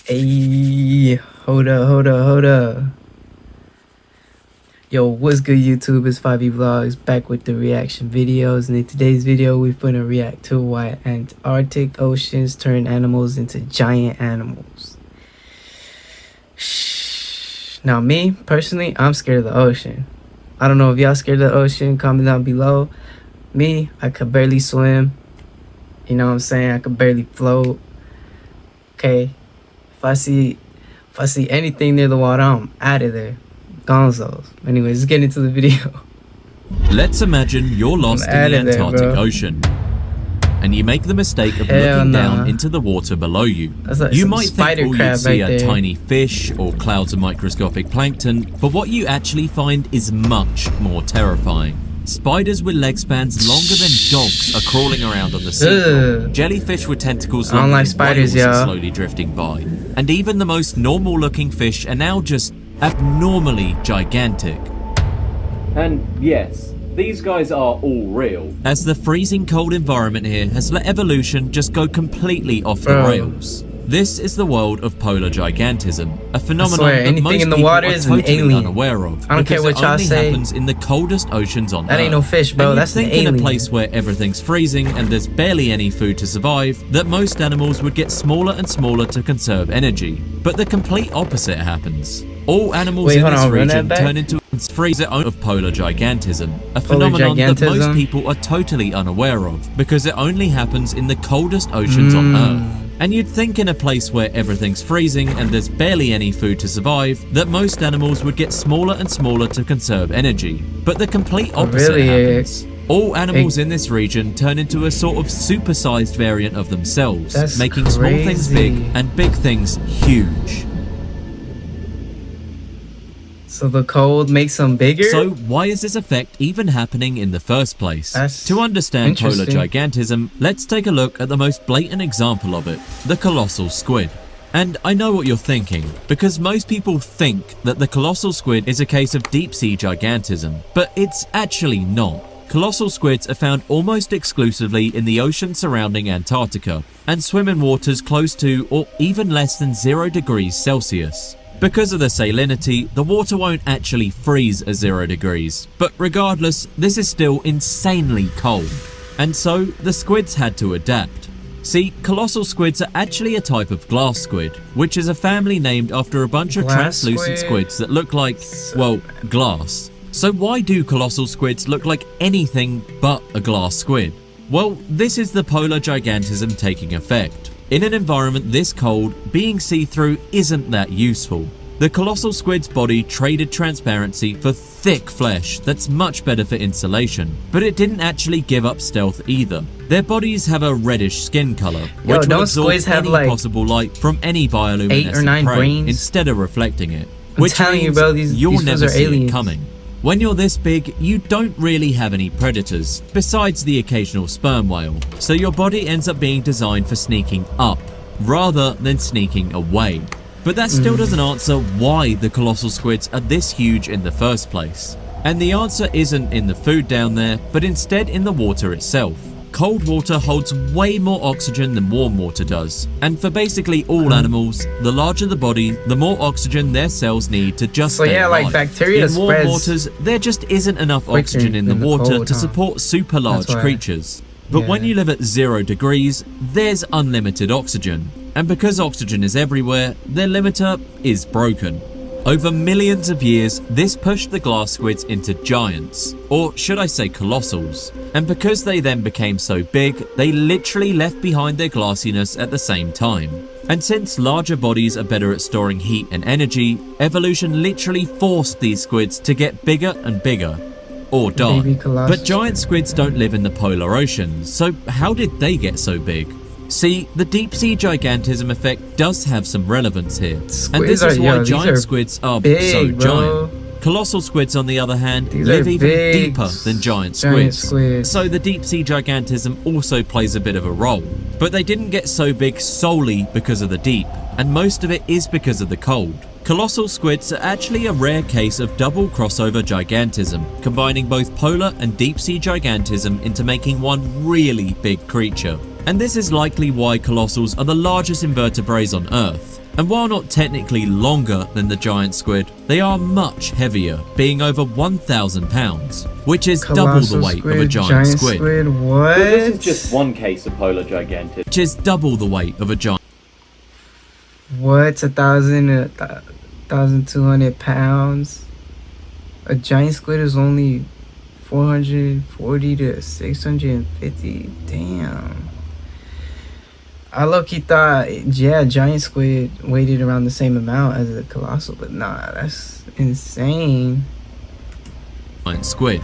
Hey, hold up. Yo, what's good YouTube? It's 5E Vlogs back with the reaction videos, and in today's video we're gonna react to why Antarctic oceans turn animals into giant animals. Now me, personally, I'm scared of the ocean. I don't know if y'all scared of the ocean, comment down below. Me, I could barely swim. You know what I'm saying? I could barely float. Okay. If I see anything near the water, I'm out of there. Gonzos. Anyways, let's get into the video. Let's imagine you're lost in the Antarctic Ocean, and you make the mistake of looking down into the water below you. Like you might think all you'd see right are tiny fish or clouds of microscopic plankton, but what you actually find is much more terrifying. Spiders with leg spans longer than dogs are crawling around on the seafloor. Jellyfish with tentacles longer than whales are slowly drifting by. And even the most normal looking fish are now just abnormally gigantic. And yes, these guys are all real, as the freezing cold environment here has let evolution just go completely off the rails. This is the world of polar gigantism, a phenomenon that most in the people water are is totally an alien. unaware of. I don't care what y'all say. It happens in the coldest oceans on Earth. That ain't no fish, bro. And that's an alien. alien. In a place where everything's freezing and there's barely any food to survive, that most animals would get smaller and smaller to conserve energy. But the complete opposite happens. All animals in this region turn into freeze of polar gigantism, a phenomenon that most people are totally unaware of, because it only happens in the coldest oceans on Earth. And you'd think in a place where everything's freezing and there's barely any food to survive, that most animals would get smaller and smaller to conserve energy. But the complete opposite happens. All animals in this region turn into a sort of supersized variant of themselves, making small things big and big things huge. So the cold makes them bigger? So why is this effect even happening in the first place? To understand polar gigantism, let's take a look at the most blatant example of it, the colossal squid. And I know what you're thinking, because most people think that the colossal squid is a case of deep-sea gigantism, but it's actually not. Colossal squids are found almost exclusively in the ocean surrounding Antarctica, and swim in waters close to or even less than 0 degrees Celsius. Because of the salinity, the water won't actually freeze at 0 degrees, but regardless, this is still insanely cold. And so, the squids had to adapt. See, colossal squids are actually a type of glass squid, which is a family named after a bunch of translucent squids that look like, well, glass. So why do colossal squids look like anything but a glass squid? Well, this is the polar gigantism taking effect. In an environment this cold, being see-through isn't that useful. The colossal squid's body traded transparency for thick flesh that's much better for insulation, but it didn't actually give up stealth either. Their bodies have a reddish skin color, which will absorb any possible light from any bioluminescent 8 or 9 prey brains instead of reflecting it. Which means you'll never see it coming. When you're this big, you don't really have any predators, besides the occasional sperm whale, so your body ends up being designed for sneaking up, rather than sneaking away. But that still doesn't answer why the colossal squids are this huge in the first place. And the answer isn't in the food down there, but instead in the water itself. Cold water holds way more oxygen than warm water does, and for basically all animals, the larger the body, the more oxygen their cells need to just stay alive. Like bacteria in warm waters, there just isn't enough oxygen in the water to support super large creatures. But when you live at 0 degrees, there's unlimited oxygen, and because oxygen is everywhere, their limiter is broken. Over millions of years, this pushed the glass squids into giants, or should I say colossals. And because they then became so big, they literally left behind their glassiness at the same time. And since larger bodies are better at storing heat and energy, evolution literally forced these squids to get bigger and bigger, or die. But giant squids don't live in the polar oceans, so how did they get so big? See, the deep-sea gigantism effect does have some relevance here, and this is why giant squids are so giant. Colossal squids, on the other hand, live even deeper than giant squids, so the deep-sea gigantism also plays a bit of a role. But they didn't get so big solely because of the deep, and most of it is because of the cold. Colossal squids are actually a rare case of double crossover gigantism, combining both polar and deep-sea gigantism into making one really big creature. And this is likely why colossals are the largest invertebrates on Earth. And while not technically longer than the giant squid, they are much heavier, being over 1,000 pounds, which is double the weight of a giant squid. What? But this is just one case of polar gigantism. Which is double the weight of a giant. What? 1,200 pounds? A giant squid is only 440 to 650. Damn. I low-key thought, yeah, giant squid weighed around the same amount as a colossal, but nah, that's insane. Giant squid.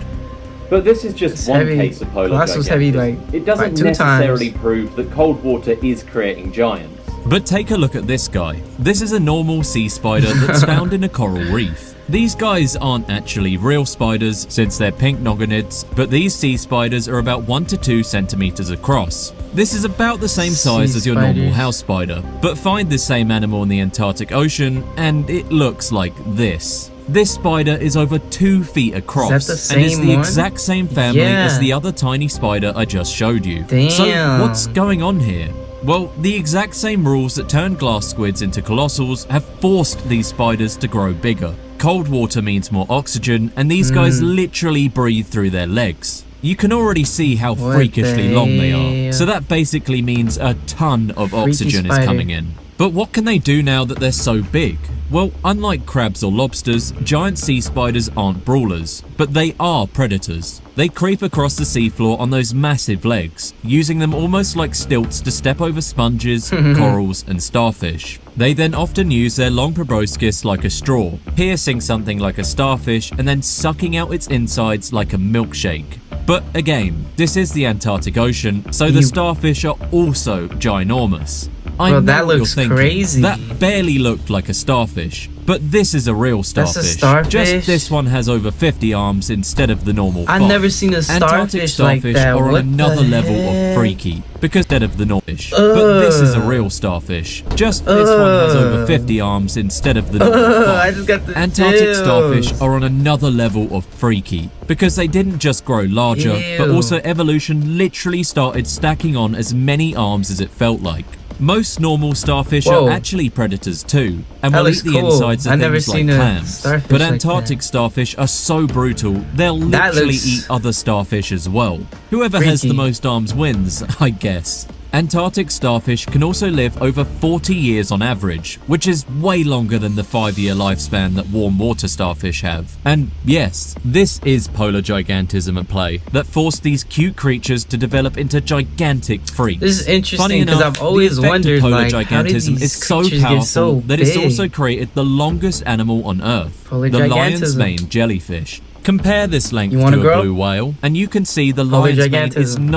But this is just one case of polar gigantism. Heavy, like, it doesn't necessarily prove that cold water is creating giants. But take a look at this guy. This is a normal sea spider that's found in a coral reef. These guys aren't actually real spiders since they're pink nogginids, but these sea spiders are about 1 to 2 centimeters across. This is about the same size as your normal house spider, but find this same animal in the Antarctic Ocean and it looks like this. This spider is over 2 feet across and is the exact same family as the other tiny spider I just showed you. Damn. So what's going on here? Well, the exact same rules that turned glass squids into colossals have forced these spiders to grow bigger. Cold water means more oxygen, and these guys literally breathe through their legs. You can already see how freakishly long they are, so that basically means a ton of oxygen is coming in. But what can they do now that they're so big? Well, unlike crabs or lobsters, giant sea spiders aren't brawlers, but they are predators. They creep across the seafloor on those massive legs, using them almost like stilts to step over sponges, corals, and starfish. They then often use their long proboscis like a straw, piercing something like a starfish and then sucking out its insides like a milkshake. But again, this is the Antarctic Ocean, so the starfish are also ginormous. I know that what looks you're thinking. crazy. That barely looked like a starfish. But this is a real starfish. That's a starfish? Just this one has over 50 arms instead of the normal 5. I've never seen a Antarctic starfish like starfish that. are on What another the level heck? of freaky because instead of the normal fish. But this is a real starfish. Just this one has over 50 arms instead of the normal 5. I just got the Antarctic chills. starfish are on another level of freaky because they didn't just grow larger, but also evolution literally started stacking on as many arms as it felt like. Most normal starfish are actually predators too, and will eat the insides of things like clams. But Antarctic starfish are so brutal, they'll literally eat other starfish as well. Whoever has the most arms wins, I guess. Antarctic starfish can also live over 40 years on average, which is way longer than the 5-year lifespan that warm water starfish have. And yes, this is polar gigantism at play that forced these cute creatures to develop into gigantic freaks. This is interesting because I've always wondered, polar like, how did gigantism these is so creatures powerful get so that it's big? also created the longest animal on Earth, Polar the lion's gigantism. mane jellyfish. Compare this length You to wanna a grow? blue whale, and you can see the Polar lion's mane is gigantism.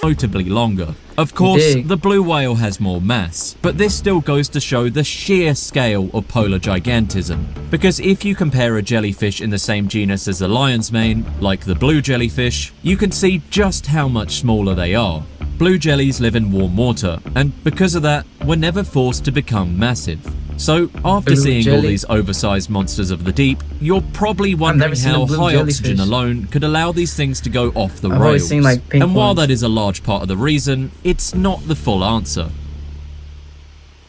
notably longer. Of course, the blue whale has more mass, but this still goes to show the sheer scale of polar gigantism. Because if you compare a jellyfish in the same genus as the lion's mane, like the blue jellyfish, you can see just how much smaller they are. Blue jellies live in warm water, and because of that, were never forced to become massive. So, after seeing all these oversized monsters of the deep, you're probably wondering how high oxygen alone could allow these things to go off the rails. And while that is a large part of the reason, it's not the full answer.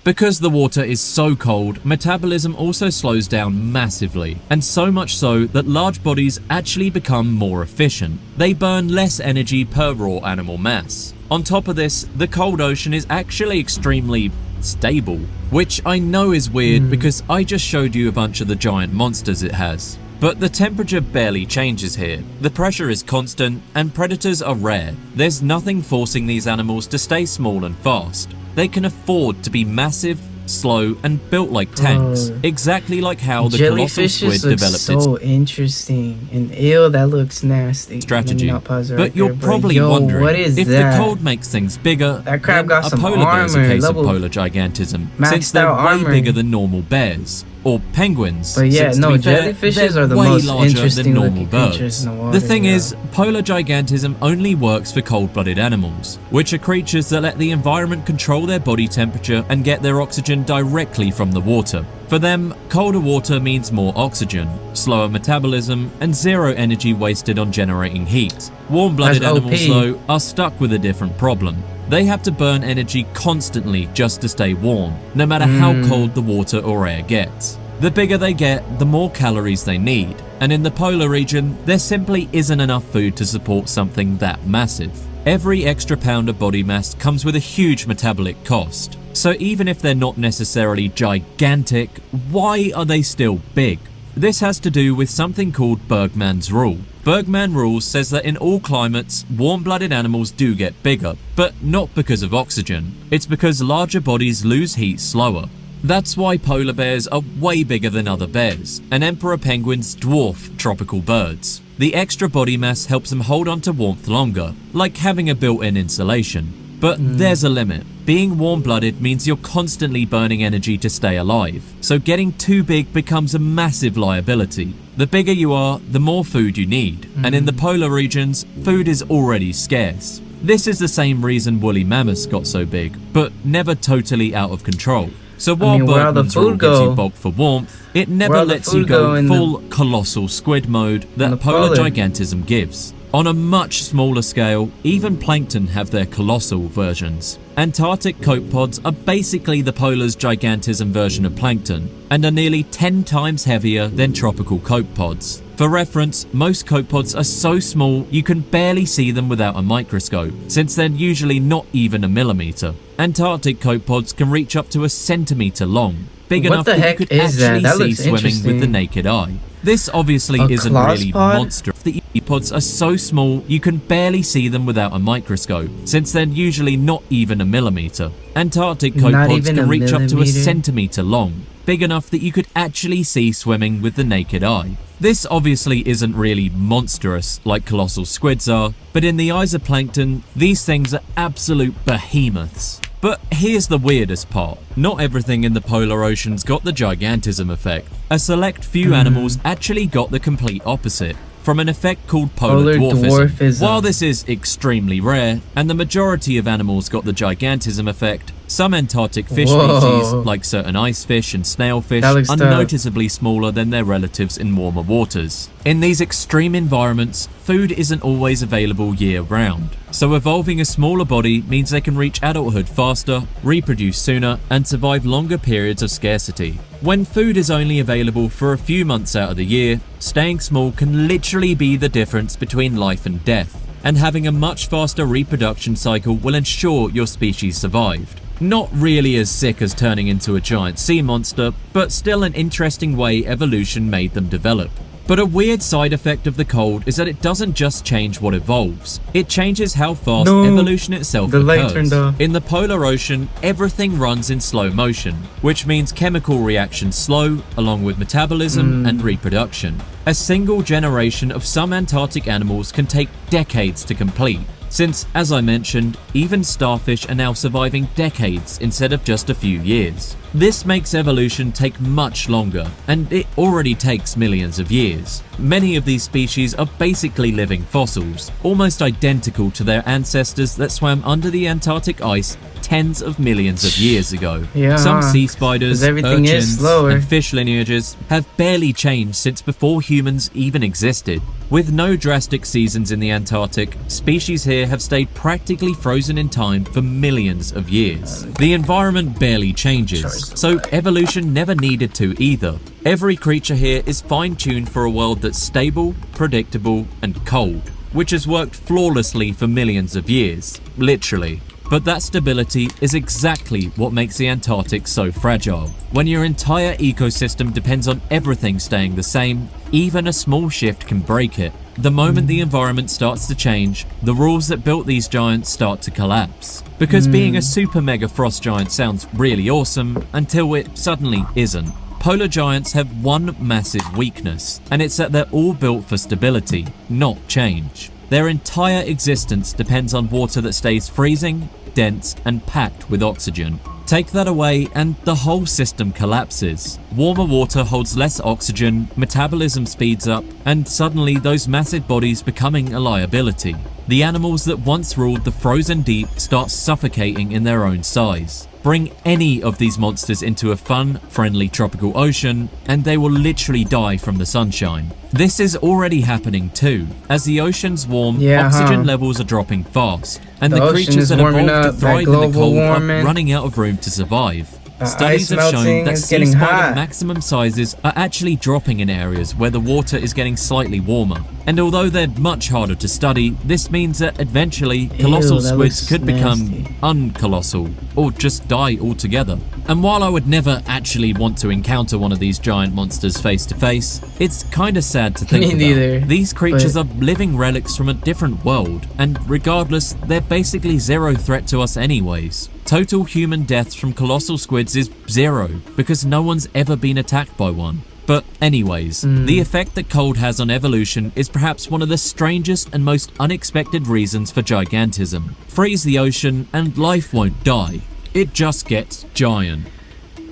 Because the water is so cold, metabolism also slows down massively, and so much so that large bodies actually become more efficient. They burn less energy per raw animal mass. On top of this, the cold ocean is actually extremely stable, which I know is weird because I just showed you a bunch of the giant monsters it has. But the temperature barely changes here. The pressure is constant and predators are rare. There's nothing forcing these animals to stay small and fast. They can afford to be massive, slow, and built like tanks, exactly like how the colossal squid developed so interesting, and ew, that looks nasty. strategy. But But you're probably wondering, if the cold makes things bigger, that crab then got a some polar bear is a armor, case of level polar gigantism, maxed since they're out way armor. bigger than normal bears. Or penguins. But yeah, since, to no, be fair, jellyfishes they're are the way most larger interesting than normal looking creatures birds. in the water, The thing yeah. is, polar gigantism only works for cold-blooded animals, which are creatures that let the environment control their body temperature and get their oxygen directly from the water. For them, colder water means more oxygen, slower metabolism, and zero energy wasted on generating heat. Warm-blooded animals, though, are stuck with a different problem. They have to burn energy constantly just to stay warm, no matter how cold the water or air gets. The bigger they get, the more calories they need, and in the polar region, there simply isn't enough food to support something that massive. Every extra pound of body mass comes with a huge metabolic cost. So even if they're not necessarily gigantic, why are they still big? This has to do with something called Bergmann's Rule. Bergmann Rule says that in all climates, warm-blooded animals do get bigger, but not because of oxygen. It's because larger bodies lose heat slower. That's why polar bears are way bigger than other bears, and emperor penguins dwarf tropical birds. The extra body mass helps them hold on to warmth longer, like having a built-in insulation. But there's a limit. Being warm-blooded means you're constantly burning energy to stay alive, so getting too big becomes a massive liability. The bigger you are, the more food you need, and in the polar regions, food is already scarce. This is the same reason woolly mammoths got so big, but never totally out of control. So while Bergmann's Rule gives you bulk for warmth, it never lets you go full colossal squid mode that polar gigantism gives. On a much smaller scale, even plankton have their colossal versions. Antarctic copepods are basically the polar's gigantism version of plankton, and are nearly 10 times heavier than tropical copepods. For reference, most copepods are so small you can barely see them without a microscope, since they're usually not even a millimeter. Antarctic copepods can reach up to a centimeter long, big enough that you could actually see swimming with the naked eye. This obviously isn't really monstrous. The pods are so small you can barely see them without a microscope, since they're usually not even a millimeter. Antarctic copepods can reach up to a centimeter long, big enough that you could actually see swimming with the naked eye. This obviously isn't really monstrous like colossal squids are, but in the eyes of plankton, these things are absolute behemoths. But here's the weirdest part. Not everything in the polar oceans got the gigantism effect. A select few animals actually got the complete opposite, from an effect called polar dwarfism. While this is extremely rare, and the majority of animals got the gigantism effect, some Antarctic fish species, like certain ice fish and snailfish, are noticeably smaller than their relatives in warmer waters. In these extreme environments, food isn't always available year-round, so evolving a smaller body means they can reach adulthood faster, reproduce sooner, and survive longer periods of scarcity. When food is only available for a few months out of the year, staying small can literally be the difference between life and death, and having a much faster reproduction cycle will ensure your species survived. Not really as sick as turning into a giant sea monster, but still an interesting way evolution made them develop. But a weird side effect of the cold is that it doesn't just change what evolves, it changes how fast evolution itself occurs. In the polar ocean, everything runs in slow motion, which means chemical reactions slow, along with metabolism and reproduction. A single generation of some Antarctic animals can take decades to complete, since, as I mentioned, even starfish are now surviving decades instead of just a few years. This makes evolution take much longer, and it already takes millions of years. Many of these species are basically living fossils, almost identical to their ancestors that swam under the Antarctic ice tens of millions of years ago. Some sea spiders, urchins, and fish lineages have barely changed since before humans even existed. With no drastic seasons in the Antarctic, species here have stayed practically frozen in time for millions of years. The environment barely changes, so evolution never needed to either. Every creature here is fine-tuned for a world that's stable, predictable, and cold, which has worked flawlessly for millions of years, literally. But that stability is exactly what makes the Antarctic so fragile. When your entire ecosystem depends on everything staying the same, even a small shift can break it. The moment the environment starts to change, the rules that built these giants start to collapse. Because being a super mega frost giant sounds really awesome until it suddenly isn't. Polar giants have one massive weakness, and it's that they're all built for stability, not change. Their entire existence depends on water that stays freezing, dense, and packed with oxygen. Take that away and the whole system collapses. Warmer water holds less oxygen, metabolism speeds up, and suddenly those massive bodies becoming a liability. The animals that once ruled the frozen deep start suffocating in their own size. Bring any of these monsters into a fun, friendly tropical ocean, and they will literally die from the sunshine. This is already happening too. As the oceans warm, oxygen levels are dropping fast, and the creatures that evolved to thrive in the cold are running out of room to survive. Studies have shown that sea spider maximum sizes are actually dropping in areas where the water is getting slightly warmer. And although they're much harder to study, this means that eventually colossal squids could become uncolossal, or just die altogether. And while I would never actually want to encounter one of these giant monsters face to face, it's kinda sad to think about. These creatures are living relics from a different world, and regardless, they're basically zero threat to us anyways. Total human deaths from colossal squids is 0, because no one's ever been attacked by one. But anyways, the effect that cold has on evolution is perhaps one of the strangest and most unexpected reasons for gigantism. Freeze the ocean and life won't die, it just gets giant.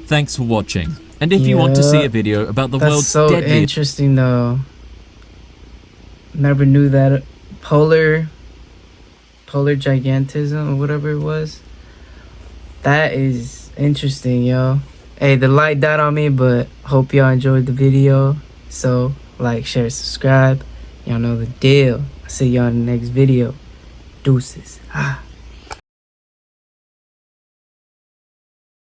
Thanks for watching, and if you want to see a video about the world's deadliest... That's so interesting though. Never knew that. Polar gigantism or whatever it was. That is interesting, yo. Hey, the light died on me, but hope y'all enjoyed the video. So, like, share, subscribe. Y'all know the deal. I'll see y'all in the next video. Deuces.